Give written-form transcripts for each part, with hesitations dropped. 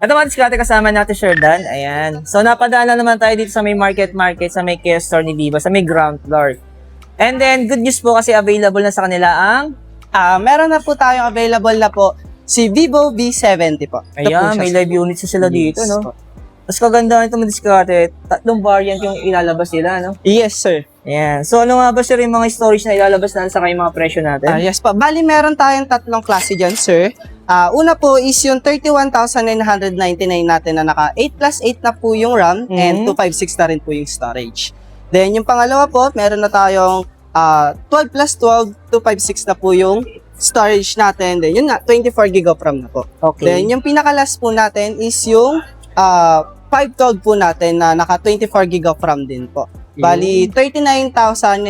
Ito mga diskarte kasama natin, Sir Dan. Ayan. So, napadala naman tayo dito sa may market, sa may Kia store ni Vivo, sa may ground floor. And then, good news po kasi available na sa kanila ang... Meron na po tayong available na po si Vivo V70 po. Ito po Ayan, siya, may sir. live units na sila dito, Yes, no? po. Mas kagandahan ito mga diskarte. 3 variant yung ilalabas nila, no? Yes, sir. Ayan. So, ano nga ba, sir, yung mga storage na ilalabas natin sa kayong mga presyo natin? Yes po. Bali, meron tayong 3 klase dyan, sir. Una po is yung 31,999 natin na naka 8+8 na po yung RAM and 256 na rin po yung storage. Then, yung pangalawa po, meron na tayong 12+12, 256 na po yung storage natin. Then, yun nga, 24 GB of RAM na po. Okay. Then, yung pinakalas po natin is yung 512 po natin na naka 24 GB of RAM din po. Bali, 39,999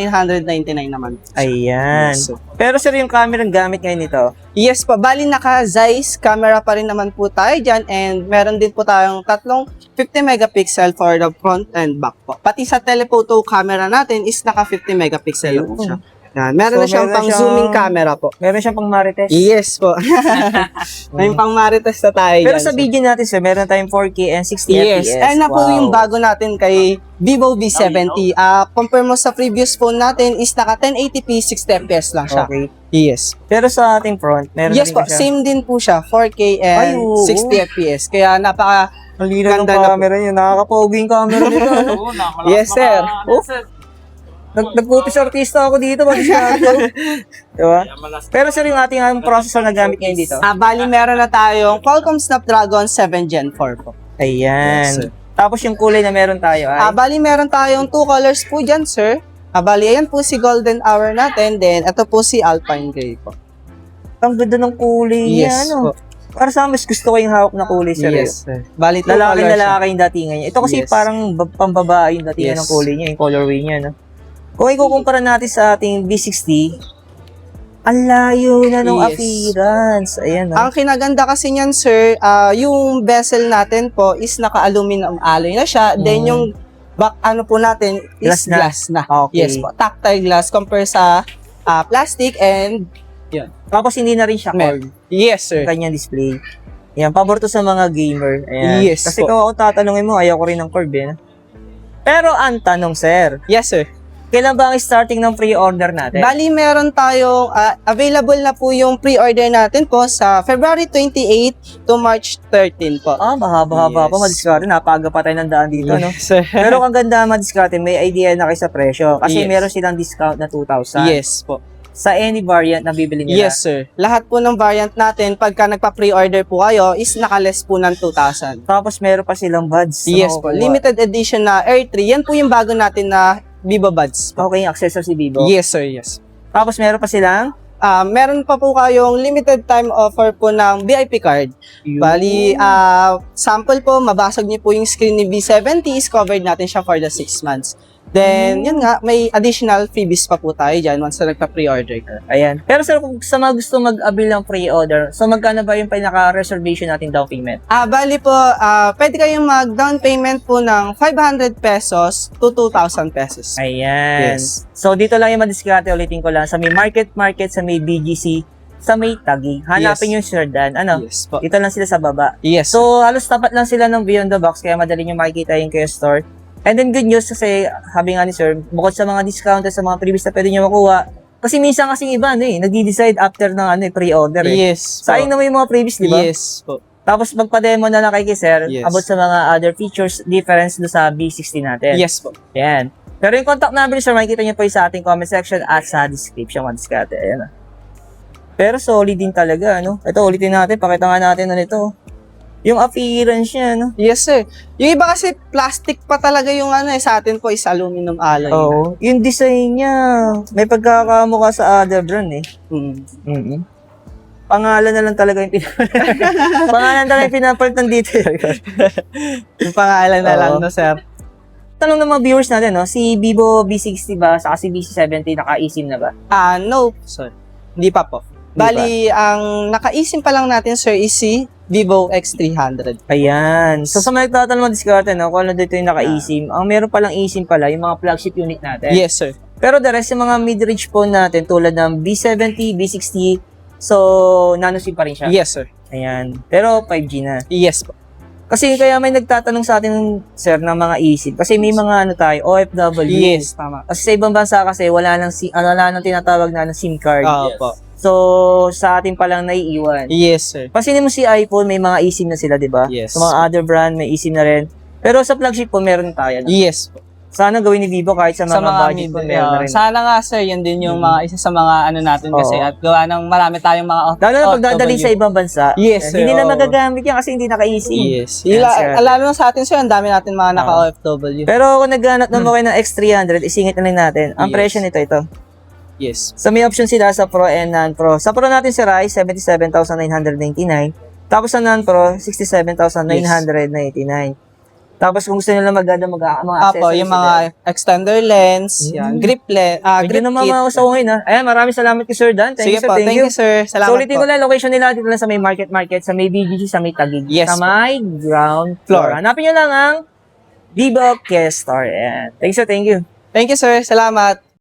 naman. Ayan. Yes, sir. Pero, sir, yung camera ang gamit ngayon nito? Yes po, bali naka Zeiss camera pa rin naman po tayo dyan and meron din po tayong 3 50 megapixel for the front and back po. Pati sa telephoto camera natin is naka 50 megapixel po siya. Yan. Meron na siyang pang zooming camera po. Meron siyang pang marites? Yes po. May pang marites na tayo Pero dyan, sa sir. video natin, sir, meron tayong 4K and 60 Yes, FPS. and na po yung bago natin kay Vivo V70. Compare mo sa previous phone natin is naka 1080p 60 FPS lang siya. Okay. Yes. Pero sa ating front, meron Yes din po, ba siya? same din po siya, 4K and Ay, oo. 60 FPS. Kaya napaka Ang linaw ng ganda na po. camera niya. Nakakapogi yung camera nito. ano? Yes, sir. Oh, nagputis artista ako dito. Diba? Pero sir, yung ating processor na gamit ngayon dito. Bali, meron na tayong Qualcomm Snapdragon 7 Gen 4 po. Ayan. Yes, sir. Tapos yung kulay na meron tayo ay... Bali, meron tayong 2 colors po dyan, sir. Bali, ayan po si Golden Hour natin. Then, ito po si Alpine Gray po. ang ganda ng kulay niya. Yes Ano? po. Para sa mas gusto ko yung hawak na kulay, sir. Yes, sir. Bali, 2 Lalaki colors siya. yung datingan niya. Ito kasi Yes. parang pambabae yung datingan Yes. ng kulay niya, yung colorway niya. No? Kung ikukumpara natin sa ating V60, ang layo na ng Yes. appearance. Ayan, no? Ang kinaganda kasi niyan, sir, yung bezel natin po is naka-aluminum alloy na siya. Then, yung back ano po natin is Glass na. glass na. Okay. Yes po, tactile glass compare sa plastic and Tapos hindi na rin siya metal. curved. Yes, sir. Kanyang display. Ayan, pabor to sa mga gamer. Ayan. Yes Kasi po. kung ako tatanungin mo, ayaw ko rin ng curve, eh. Pero ang tanong, sir, Yes, sir. kailan ba ang starting ng pre-order natin? Bali, meron tayong available na po yung pre-order natin po sa February 28 to March 13 po. Mahaba-haba Yes. pa, madiskarte. Napaga pa tayo ng daan dito, no? Yes, sir. Pero ang ganda madiskarte, may idea na kayo sa presyo. Kasi Yes. meron silang discount na 2,000. Yes po. Sa any variant na bibili nila. Yes, sir. Lahat po ng variant natin, pagka nagpa-pre-order po kayo, is nakaless po ng 2,000. Tapos meron pa silang buds. na Yes po. makukuha. Limited edition na Air 3. Yan po yung bago natin na Vivo Buds. Okay, yung accessory si Vivo. Yes, sir. Yes. Tapos meron pa silang Meron pa po kayong limited time offer po ng VIP card. Bali, sample po, mabasag niyo po yung screen ni V70 is covered natin siya for the 6 months. Then, yun nga, may additional freebies pa po tayo dyan once na nagpa-pre-order ka. Ayan. Pero sir, kung sa mga gusto mag-avail ng pre-order, so magkano ba yung pinaka-reservation natin down payment? Bali po, pwede kayong mag-down payment po ng 500 pesos to 2,000 pesos. Ayan. Yes. So dito lang yung madiskarte, ulitin ko lang. Sa may market, sa may BGC, sa may Taguig. Hanapin Yes. yung Sir Dan. Ano? Yes po. Dito lang sila sa baba. Yes. So halos tapat lang sila ng Beyond the Box, kaya madali nyo makikita yung Kia Store. And then good news kasi, sabi nga ni Sir, bukod sa mga discount at sa mga previous na pwede nyo makuha, kasi minsan kasing iba, nagdi-decide after ng pre-order. Yes po. Sayang naman yung mga previous, di ba? Yes po. Tapos magpa-demo na lang kay Sir Yes. about sa mga other features difference do sa B60 natin. Yes po. Yan. Pero yung contact number ni Sir, makikita nyo po yung sa ating comment section at sa description. Madiskarte. Ayan. Pero solid din talaga, ano? Ito, ulitin natin. Pakita nga natin na nito. Yung appearance niya, no? Yes, sir. Yung iba kasi plastic pa talaga yung sa atin po is aluminum alloy. Oo. Yung design niya, may pagkakamukha sa other brand, eh. Mm. Pangalan na lang talaga yung pangalan talaga yung pinapalitan dito. Yung pangalan na Oo. lang, no, sir? Tanong ng mga viewers natin, no? Si Vivo V60 ba, saka si V70 naka-eSIM na ba? No, sir. Hindi pa po. Bali, ang naka-eSIM pa lang natin, sir, is si Vivo X300. Ayan. So sa mga nagtatanong mga diskarte, no, kung ano dito yung naka-eSIM, ang meron palang eSIM pala, yung mga flagship unit natin. Yes, sir. Pero the rest, yung mga mid-range phone natin, tulad ng V70, V60, so nano SIM pa rin siya. Yes, sir. Ayan. Pero 5G na. Yes po. Kasi kaya may nagtatanong sa atin, sir, ng mga isip. Kasi may mga ano tayo, OFW. Yes, tama. Kasi sa ibang bansa kasi wala nang tinatawag na SIM card. Opo. So, sa atin pa lang naiiwan. Yes, sir. Pansinin mo si iPhone, may mga eSIM na sila, di ba? Yes. Sa mga other brand, may eSIM na rin. Pero sa flagship po, meron tayo. Yes po. Sana gawin ni Vivo kahit sa mga, budget po, meron na rin. Sana nga sir, yun din yung mga isa sa mga ano natin kasi Oo. at gawa ng marami tayong mga Lalo na pagdadali sa ibang bansa, Yes, sir. hindi nila Oo. magagamit yan kasi hindi naka-eSIM. Yes. Yan, sir. Lalo na sa atin, sir, ang dami natin mga naka-OFW. Pero kung naghanap naman kayo ng X300, isingit na lang natin. Ang Yes. presyo nito, ito. Yes. So may option sila sa Pro and Non-Pro. Sa Pro natin si Rise, 77,999. Tapos sa Non-Pro, 67,999. Tapos kung gusto nyo lang maganda mga Apo, accessories yung mga extender lens, yan, grip Medyo grip na kit. mamausawin ha. Ayan, maraming salamat kay Sir Dan. Thank Sige you, sir. po, thank you, sir. Salamat So ulitin po. ko lang, location nila dito lang sa may market, sa may BGC, sa may Taguig. Yes Sa po. may ground floor. Floor. Hanapin nyo lang ang Vivo Care Store. Ayan. Thank you, sir. Thank you. Thank you, sir. Salamat.